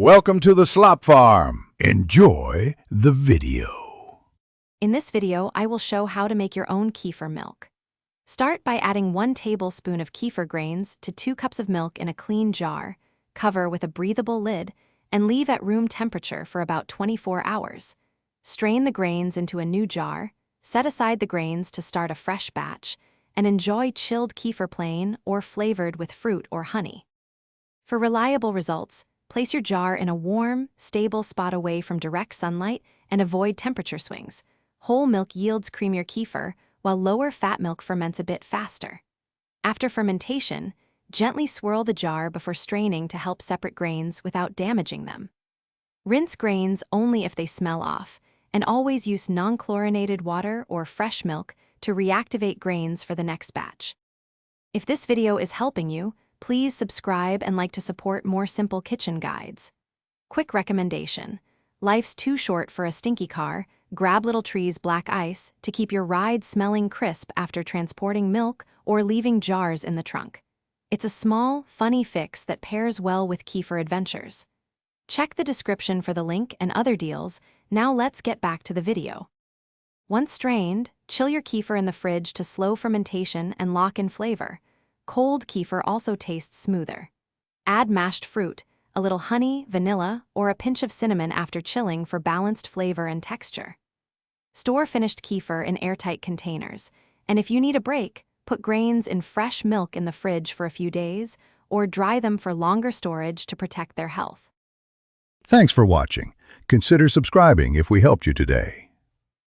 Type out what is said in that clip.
Welcome to the Slop Farm. Enjoy the video. In this video, I will show how to make your own kefir milk. Start by adding 1 tablespoon of kefir grains to 2 cups of milk in a clean jar, cover with a breathable lid, and leave at room temperature for about 24 hours. Strain the grains into a new jar, set aside the grains to start a fresh batch, and enjoy chilled kefir plain or flavored with fruit or honey. For reliable results, place your jar in a warm, stable spot away from direct sunlight and avoid temperature swings. Whole milk yields creamier kefir, while lower fat milk ferments a bit faster. After fermentation, gently swirl the jar before straining to help separate grains without damaging them. Rinse grains only if they smell off, and always use non-chlorinated water or fresh milk to reactivate grains for the next batch. If this video is helping you, please subscribe and like to support more simple kitchen guides. Quick recommendation: life's too short for a stinky car. Grab Little Tree's black ice to keep your ride smelling crisp after transporting milk or leaving jars in the trunk. It's a small, funny fix that pairs well with kefir adventures. Check the description for the link and other deals. Now let's get back to the video. Once strained, chill your kefir in the fridge to slow fermentation and lock in flavor. Cold kefir also tastes smoother. Add mashed fruit, a little honey, vanilla, or a pinch of cinnamon after chilling for balanced flavor and texture. Store finished kefir in airtight containers, and if you need a break, put grains in fresh milk in the fridge for a few days, or dry them for longer storage to protect their health. Thanks for watching. Consider subscribing if we helped you today.